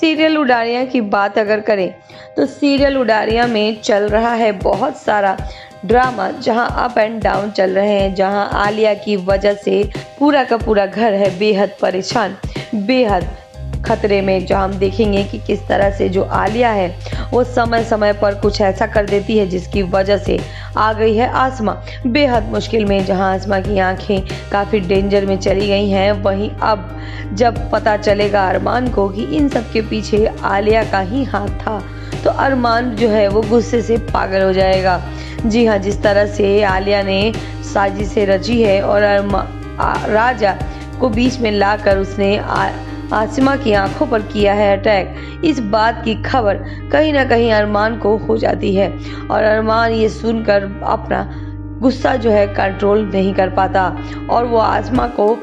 Serial उडारियाँ की बात अगर करें तो सीरियल उडारियाँ में चल रहा है बहुत सारा ड्रामा, जहां अप एंड डाउन चल रहे हैं, जहां आलिया की वजह से पूरा का पूरा घर है बेहद परेशान, बेहद खतरे में। जहां हम देखेंगे कि किस तरह से जो आलिया है वो समय समय पर कुछ ऐसा कर देती है जिसकी वजह से आ गई है आसमा बेहद मुश्किल में। जहां आसमा की आंखें काफ़ी डेंजर में चली गई हैं, वहीं अब जब पता चलेगा अरमान को कि इन सब के पीछे आलिया का ही हाथ था, तो अरमान जो है वो गुस्से से पागल हो जाएगा। जी हाँ, जिस तरह से आलिया ने साजिशें रची है और राजा को बीच में लाकर उसने आसिमा की आंखों पर किया है अटैक, इस बात की खबर कहीं ना कहीं अरमान को हो जाती है और अरमान ये सुनकर अपना गुस्सा जो है कंट्रोल नहीं कर पाता और वो आसिमा को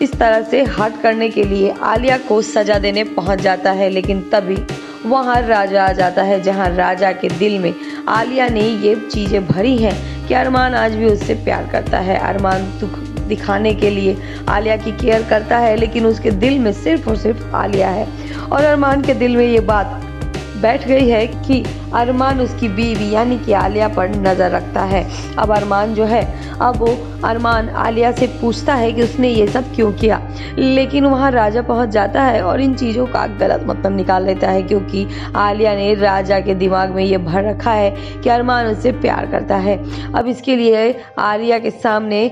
इस तरह से हर्ट करने के लिए आलिया को सजा देने पहुंच जाता है। लेकिन तभी वहां राजा आ जाता है, जहां राजा के दिल में आलिया ने ये चीज़ें भरी हैं कि अरमान आज भी उससे प्यार करता है। अरमान दुख दिखाने के लिए आलिया की केयर करता है, लेकिन उसके दिल में सिर्फ और सिर्फ आलिया है और अरमान के दिल में ये बात बैठ गई है कि अरमान उसकी बीवी यानी कि आलिया पर नज़र रखता है। अब अरमान जो है वो अरमान आलिया से पूछता है कि उसने ये सब क्यों किया, लेकिन वहाँ राजा पहुँच जाता है और इन चीज़ों का गलत मतलब निकाल लेता है, क्योंकि आलिया ने राजा के दिमाग में ये भर रखा है कि अरमान उससे प्यार करता है। अब इसके लिए आलिया के सामने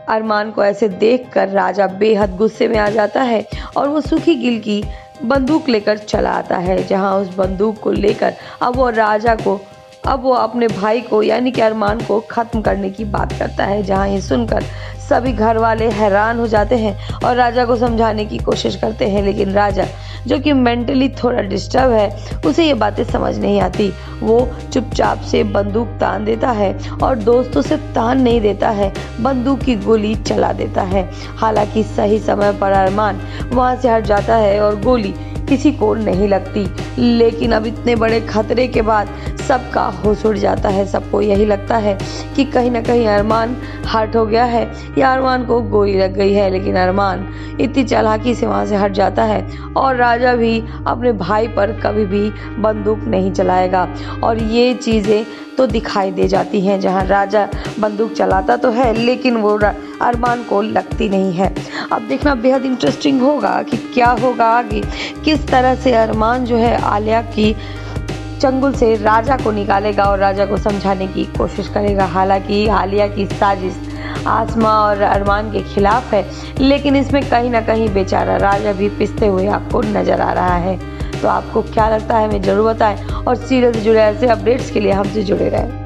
अरमान को ऐसे देखकर राजा बेहद गुस्से में आ जाता है और वो सूखी गिल की बंदूक लेकर चला आता है, जहां उस बंदूक को लेकर अब वो अपने भाई को यानी कि अरमान को ख़त्म करने की बात करता है। जहां ये सुनकर सभी घर वाले हैरान हो जाते हैं और राजा को समझाने की कोशिश करते हैं, लेकिन राजा जो कि मेंटली थोड़ा डिस्टर्ब है, उसे ये बातें समझ नहीं आती। वो चुपचाप से बंदूक तान देता है और दोस्तों से तान नहीं देता है, बंदूक की गोली चला देता है। हालांकि सही समय पर अरमान वहाँ से हट जाता है और गोली किसी को नहीं लगती, लेकिन अब इतने बड़े खतरे के बाद सबका होश उड़ जाता है। सबको यही लगता है कि कहीं ना कहीं अरमान हर्ट हो गया है या अरमान को गोली लग गई है, लेकिन अरमान इतनी चालाकी से वहाँ से हट जाता है और राजा भी अपने भाई पर कभी भी बंदूक नहीं चलाएगा। और ये चीज़ें तो दिखाई दे जाती हैं, जहाँ राजा बंदूक चलाता तो है लेकिन वो अरमान को लगती नहीं है। अब देखना बेहद इंटरेस्टिंग होगा कि क्या होगा आगे, किस तरह से अरमान जो है आलिया की चंगुल से राजा को निकालेगा और राजा को समझाने की कोशिश करेगा। हालांकि आलिया की साजिश आसमा और अरमान के खिलाफ है, लेकिन इसमें कहीं ना कहीं बेचारा राजा भी पिसते हुए आपको नज़र आ रहा है। तो आपको क्या लगता है हमें ज़रूर बताएं और सीरियल से जुड़े ऐसे अपडेट्स के लिए हमसे जुड़े रहें।